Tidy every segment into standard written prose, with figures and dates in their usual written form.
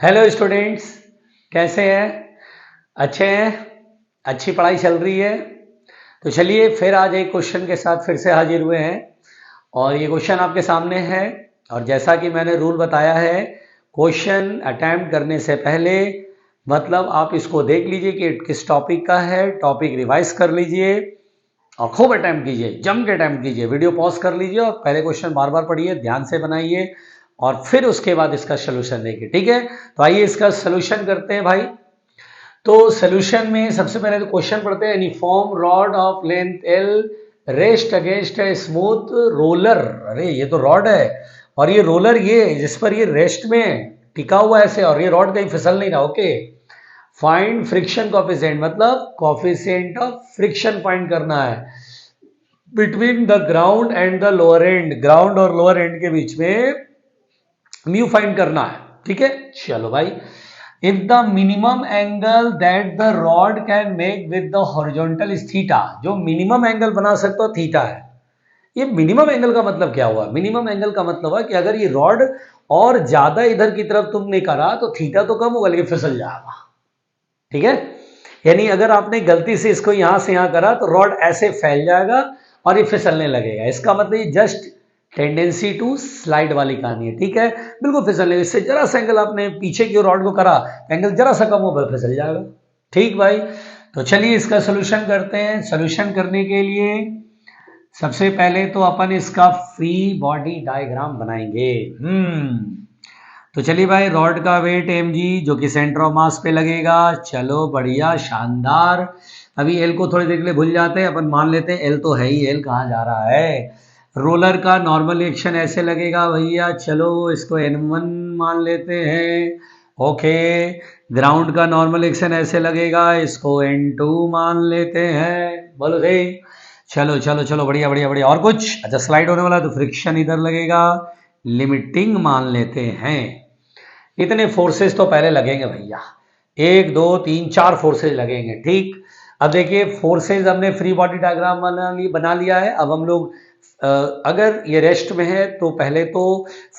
Hello students, कैसे हैं? अच्छे हैं? अच्छी पढ़ाई चल रही है? तो चलिए फिर आज एक क्वेश्चन के साथ फिर से हाजिर हुए हैं और ये क्वेश्चन आपके सामने है। और जैसा कि मैंने रूल बताया है, क्वेश्चन अटेम्प्ट करने से पहले मतलब आप इसको देख लीजिए कि किस टॉपिक का है, टॉपिक रिवाइज कर लीजिए और खूब अटेम्प्ट कीजिए, जम के अटेम्प्ट कीजिए। वीडियो पॉज कर लीजिए और पहले क्वेश्चन बार बार पढ़िए, ध्यान से बनाइए और फिर उसके बाद इसका सोल्यूशन देखिए। ठीक है, तो आइए इसका सोल्यूशन करते हैं भाई। तो सोल्यूशन में सबसे पहले तो क्वेश्चन पढ़ते हैं। Uniform rod of length L rest against a smooth roller. अरे ये तो रॉड है और ये रोलर ये जिस पर ये रेस्ट में टिका हुआ है ऐसे, और ये रॉड कहीं फिसल नहीं रहा। ओके, फाइंड फ्रिक्शन कॉफिशिएंट, मतलब कॉफिशिएंट ऑफ फ्रिक्शन फाइंड करना है between the ground and the lower and. Ground और लोअर एंड के बीच में म्यू फाइंड करना है। ठीक है, चलो भाई। If the minimum angle that the rod can make with the horizontal is theta. जो मिनिमम एंगल बना सकता हो थीटा है। ये मिनिमम एंगल का मतलब क्या हुआ? मिनिमम एंगल का मतलब है कि अगर ये रॉड और ज्यादा इधर की तरफ तुमने करा तो थीटा तो कम होगा लेकिन फिसल जाएगा। ठीक है, यानी अगर आपने गलती से इसको यहां से यहां करा तो रॉड ऐसे फैल जाएगा और ये फिसलने लगेगा। इसका मतलब ये जस्ट टेंडेंसी टू स्लाइड वाली कहानी है। ठीक है, बिल्कुल फिसलने, इससे जरा सा एंगल आपने पीछे की रॉड को करा, एंगल जरा सा कम हो फिसल जाएगा। ठीक भाई, तो चलिए इसका सोल्यूशन करते हैं। सोल्यूशन करने के लिए सबसे पहले तो अपन इसका फ्री बॉडी डायग्राम बनाएंगे। तो चलिए भाई, रॉड का वेट mg जो कि सेंटर ऑफ मास पे लगेगा। चलो बढ़िया, शानदार। अभी एल को थोड़ी देर के लिए भूल जाते हैं, अपन मान लेते हैं एल तो है ही, एल कहाँ जा रहा है। रोलर का नॉर्मल एक्शन ऐसे लगेगा भैया, चलो इसको n1 मान लेते हैं। ओके, ग्राउंड का नॉर्मल एक्शन ऐसे लगेगा, इसको n2 मान लेते हैं। बोलो सही। चलो चलो चलो, बढ़िया बढ़िया बढ़िया। और कुछ? अच्छा, स्लाइड होने वाला है तो फ्रिक्शन इधर लगेगा, लिमिटिंग मान लेते हैं। इतने फोर्सेस तो पहले लगेंगे भैया, 1 2 3 4 फोर्सेस लगेंगे। ठीक, अब देखिए फोर्सेस हमने फ्री बॉडी डायग्राम बना लिया है। अब हम लोग अगर ये रेस्ट में है तो पहले तो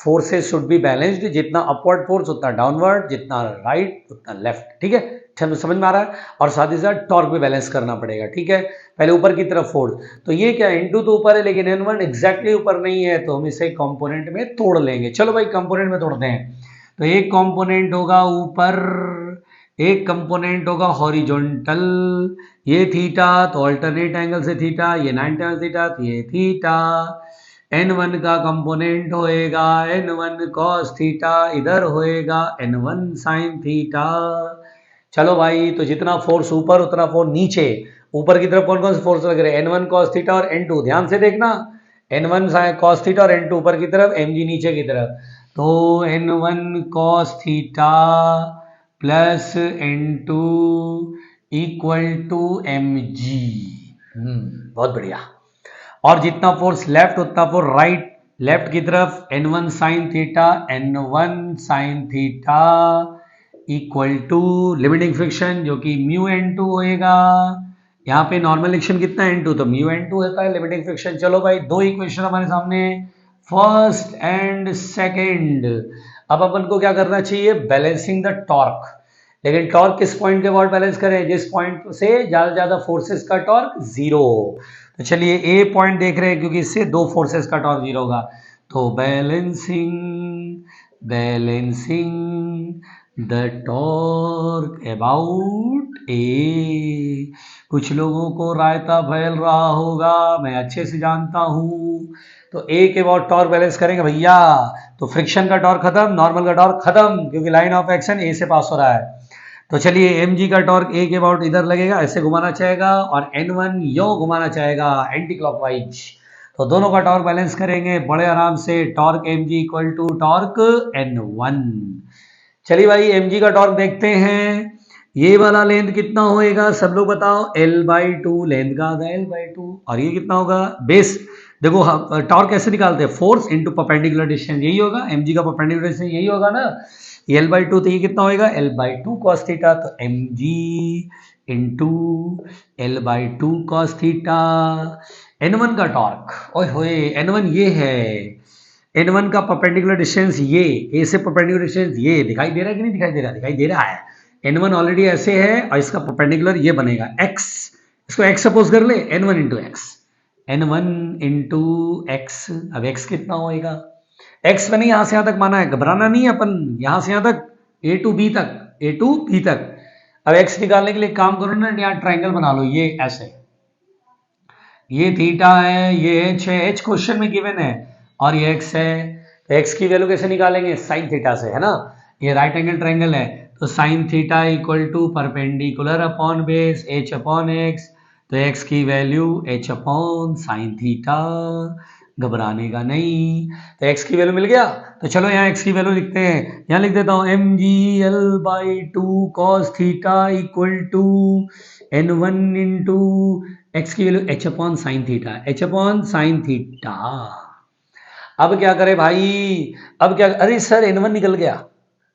फोर्सेस शुड बी बैलेंस्ड, जितना अपवर्ड फोर्स उतना डाउनवर्ड, जितना राइट उतना लेफ्ट। ठीक है, समझ में आ रहा है। और साथ ही साथ टॉर्क भी बैलेंस करना पड़ेगा। ठीक है, पहले ऊपर की तरफ फोर्स, तो ये क्या n2 तो ऊपर है लेकिन n1 एग्जैक्टली ऊपर नहीं है, तो हम इसे कंपोनेंट में तोड़ लेंगे। चलो भाई कंपोनेंट में तोड़ते हैं। तो एक कंपोनेंट होगा ऊपर, एक कंपोनेंट होगा हॉरिजॉन्टल, ये थीटा, तो अल्टरनेट एंगल से थीटा, ये 90 एंगल थीटा, तो ये थीटा। n1 का कंपोनेंट होएगा n1 cos थीटा, इधर होएगा n1 sin थीटा। चलो भाई, तो जितना फोर्स ऊपर उतना फोर्स नीचे। ऊपर की तरफ कौन कौन से फोर्स लग रहे हैं? n1 cos थीटा और n2, ध्यान से देखना। n1 cos थीटा और n2 ऊपर की तरफ, mg नीचे की तरफ। तो n1 cos theta plus n2 equal to mg। बहुत बढ़िया। और जितना फोर्स लेफ्ट उतना फोर्स राइट, लेफ्ट की तरफ n1 sin theta, n1 sin theta equal to limiting friction जो कि म्यू n2 होएगा। यहाँ पे नॉर्मल एक्शन कितना है n2, तो म्यू n2 होता है लिमिटिंग फ्रिक्शन। चलो भाई, दो इक्वेशन हमारे सामने, फर्स्ट एंड सेकंड। अब अपन को क्या करना चाहिए? Balancing the torque. लेकिन टॉर्क किस पॉइंट के अबाउट बैलेंस करें? जिस पॉइंट से ज्यादा से ज्यादा फोर्सेस का टॉर्क जीरो हो। तो चलिए ए पॉइंट देख रहे हैं क्योंकि इससे दो फोर्सेस का टॉर्क जीरो होगा। तो बैलेंसिंग द टॉर्क अबाउट ए। कुछ लोगों को रायता फैल रहा होगा, मैं अच्छे से जानता हूं। तो ए के अबाउट टॉर्क बैलेंस करेंगे भैया, तो फ्रिक्शन का टॉर्क खत्म, नॉर्मल का टॉर्क खत्म, क्योंकि लाइन ऑफ एक्शन ए से पास हो रहा है। तो चलिए mg का टॉर्क ए के अबाउट इधर लगेगा, ऐसे घुमाना चाहेगा, और n1 यो घुमाना चाहेगा एंटी क्लॉकवाइज। तो दोनों का टॉर्क बैलेंस करेंगे बड़े आराम से। Torque mg equal to torque n1। चलिए भाई, mg का टॉर्क देखते हैं। ये वाला लेंथ कितना होएगा सब लोग बताओ? l/2 लेंथ का आधा l/2। और ये कितना होगा? बेस देखो, टॉर्क कैसे निकालते हैं? फोर्स इंटू परपेंडिकुलर डिस्टेंस, यही होगा mg का परपेंडिकुलर डिस्टेंस, यही होगा ना। l/2, तो ये कितना होएगा? l/2 cos थीटा, तो mg into l/2 cos theta. n1 का टॉर्क, ओए होए, n1 ये है, N1 का परपेंडिकुलर डिस्टेंस ये, ए से परपेंडिकुलर डिस्टेंस ये दिखाई दे रहा है कि नहीं दिखाई दे रहा? दिखाई दे रहा है। N1 ऑलरेडी ऐसे है और इसका परपेंडिकुलर ये बनेगा x, इसको x सपोज कर ले, N1 into x, N1 into x. अब x कितना होएगा? x मैंने यहां से यहां तक माना है, घबराना नहीं है अपन, यहां से यहां तक a टू b तक, a टू b तक। अब x निकालने के लिए काम करो ना, यहाँ ट्रायंगल बना लो, ये ऐसे, ये थीटा है, ये h है, h क्वेश्चन में गिवन है और ये x है। तो x की वैल्यू कैसे निकालेंगे? साइन थीटा से, है ना। ये राइट एंगल ट्रायंगल है तो sine theta equal to perpendicular upon base h upon x। तो x की value h upon sine theta, घबराने का नहीं। तो x की वैल्यू मिल गया। तो चलो यहाँ x की वैल्यू लिखते हैं, यहाँ लिख देता हूँ mgl/2 cos theta equal to n1 into x की value h upon sine theta, h upon sine theta. अब क्या करें भाई? अब क्या, अरे सर n1 निकल गया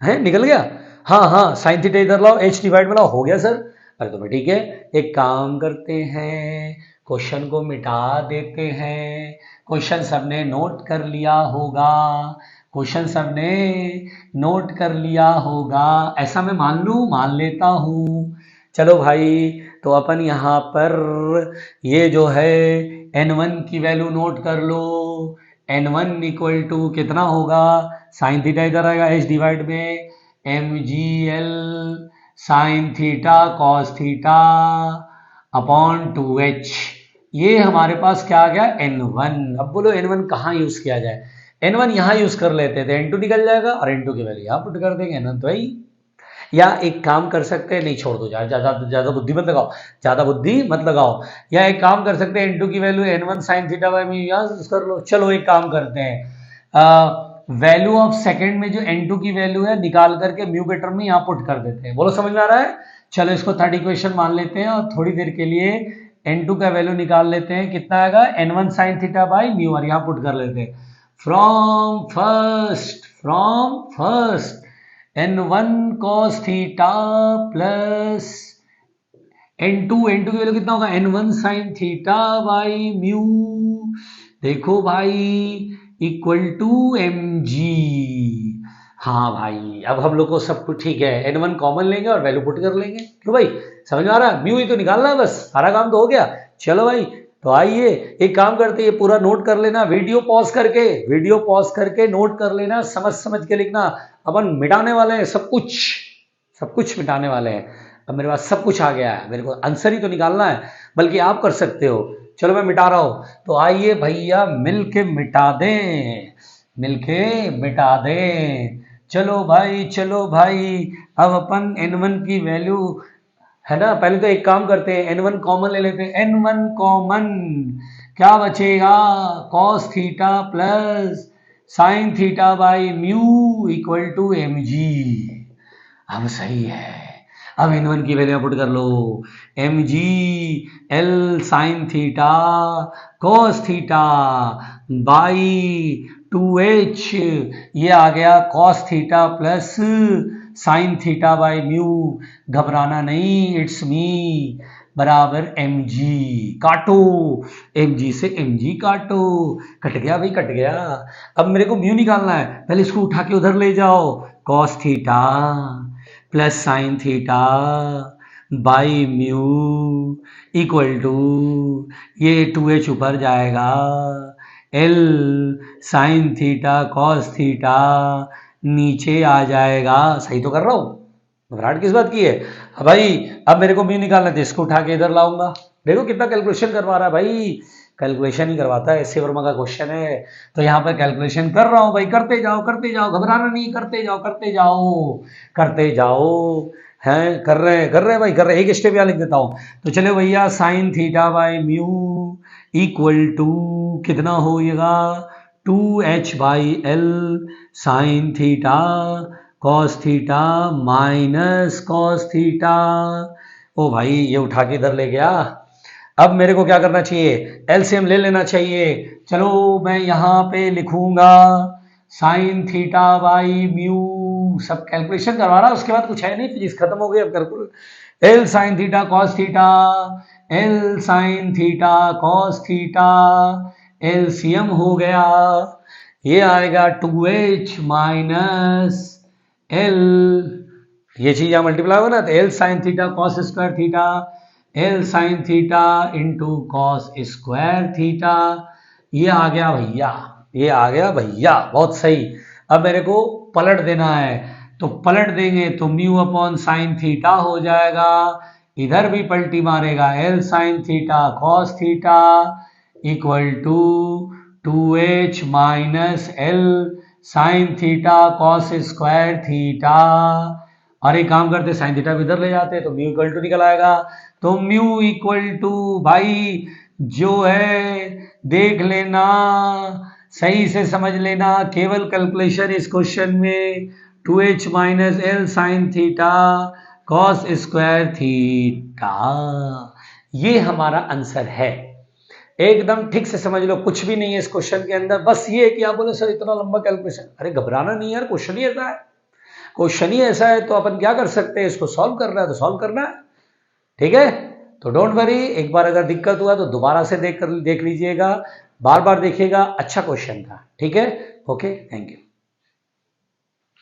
है, निकल गया। हाँ हाँ, साइन थीटा इधर लाओ, h डिवाइड में लाओ, हो गया सर। अरे तो ठीक है, एक काम करते हैं, क्वेश्चन को मिटा देते हैं। क्वेश्चन सबने नोट कर लिया होगा, क्वेश्चन सबने नोट कर लिया होगा, ऐसा मैं मान लूं, मान लेता हूं। चलो भाई, तो अपन यहाँ पर ये जो है n1 की वैल्यू नोट कर लो। n1 इक्वल टू कितना होगा? साइन थीटा इधर आएगा, h डिवाइड में mgl sign theta cos theta upon 2h। ये हमारे पास क्या आ गया? n1। अब बोलो n1 कहाँ यूज किया जाए? n1 यहाँ यूज कर लेते थे, n2 निकल जाएगा और n2 की वैल्यू यहाँ पुट कर देंगे n1 तो भाई। या एक काम कर सकते हैं, नहीं छोड़ दो यार, ज्यादा बुद्धि मत लगाओ, ज्यादा बुद्धि मत लगाओ। या एक काम कर सकते हैं, n2 की value n1 sign theta by mu यहाँ कर लो। चलो एक काम करते हैं, वैल्यू ऑफ सेकंड में जो n2 की वैल्यू है निकाल करके म्यू के टर्म में यहाँ पुट कर देते हैं। बोलो समझ में आ रहा है? चलो इसको थर्ड इक्वेशन मान लेते हैं और थोड़ी देर के लिए n2 का वैल्यू निकाल लेते हैं, कितना आएगा? n1 sign theta by mu, और यहाँ पुट कर लेते हैं। From first n1 cos theta plus n2 की वैल्यू कितना होगा? n1 sign theta by mu, देखो भाई, इक्वल टू mg। हाँ भाई, अब हम लोग को सब कुछ ठीक है, n1 कॉमन लेंगे और वैल्यू पुट कर लेंगे। क्यों भाई, समझ में आ रहा है? म्यू ही तो निकालना है, बस सारा काम तो हो गया। चलो भाई, तो आइए एक काम करते हैं, ये पूरा नोट कर लेना, वीडियो पॉज करके नोट कर लेना, समझ के लिखना। अपन मिटाने वाले हैं सब कुछ मिटाने वाले हैं। अब मेरे पास सब कुछ आ गया है, मेरे को आंसर ही तो निकालना है, बल्कि आप कर सकते हो। चलो मैं मिटा रहा हूं, तो आइए भैया मिलके मिटा दें। चलो भाई, अब अपन n1 की वैल्यू, है ना, पहले तो एक काम करते हैं, n1 कॉमन ले लेते हैं। n1 कॉमन, क्या बचेगा? cos theta plus sine theta by mu equal to mg। अब सही है, अब n1 की वैल्यू पुट कर लो, mg l sine theta cos theta by 2h, ये आ गया cos theta plus sine theta by mu, घबराना नहीं, इट्स मी, बराबर mg। काटो, mg से mg काटो, कट गया भाई, कट गया। अब मेरे को म्यू निकालना है, पहले इसको उठा के उधर ले जाओ, cos theta plus sine theta by mu equal to, ये 2h ऊपर जाएगा, l sine theta cos theta नीचे आ जाएगा। सही तो कर रहा हूं, घबराहट किस बात की है? अब भाई, अब मेरे को म्यू निकालना है, इसको उठा के इधर लाऊंगा। देखो कितना कैलकुलेशन करवा रहा है भाई, कैलकुलेशन ही करवाता है, एस वर्मा का क्वेश्चन है, तो यहाँ पर कैलकुलेशन कर रहा हूँ भाई। करते जाओ, घबराना नहीं, करते जाओ। हैं, कर रहे हैं भाई, कर रहे हैं। एक स्टेप यहाँ लिख देता हूँ, तो चले भैया, sine theta by mu equal to कितना होगा? 2h by l sine theta cos theta minus cos theta. ओ भाई, ये उठा के इधर ले गया। अब मेरे को क्या करना चाहिए? एलसीएम ले लेना चाहिए। चलो मैं यहाँ पे लिखूंगा साइन थीटा बाई म्यू, सब कैलकुलेशन करवा रहा, उसके बाद कुछ है नहीं, फिजिक्स खत्म हो गई। अब calculate L sine theta cos theta, L sine theta cos theta, LCM हो गया, ये आएगा 2h माइनस एल, ये चीज यहां मल्टीप्लाई होगा ना, तो L sine theta cos square theta, L sine theta into cos square theta. ये आ गया भैया, ये आ गया भैया, बहुत सही। अब मेरे को पलट देना है, तो पलट देंगे तो म्यू अपॉन साइन थीटा हो जाएगा, इधर भी पलटी मारेगा, L sine theta cos theta equal to 2h minus L sine theta cos square theta. और एक काम करते, साइन थीटा इधर ले जाते तो म्यू इक्वल टू निकल आएगा। तो म्यू इक्वल टू भाई जो है देख लेना, सही से समझ लेना, केवल कैलकुलेशन इस क्वेश्चन में 2h minus L sine theta cos square theta, ये हमारा आंसर है। एकदम ठीक से समझ लो, कुछ भी नहीं है इस क्वेश्चन के अंदर, बस ये है कि आप बोले सर इतना लंबा कैलकुलेशन, अरे घबराना नहीं यार, क्वेश्चन ही ऐसा है, क्वेश्चन ही ऐसा है, तो अपन क्या कर सकते हैं, इसको सॉल्व करना है तो सॉल्व करना है, ठीक है। तो डोंट वरी, एक बार अगर दिक्कत हुआ तो दोबारा से देख लीजिएगा, बार बार देखिएगा, अच्छा क्वेश्चन था, ठीक है। Okay, thank you.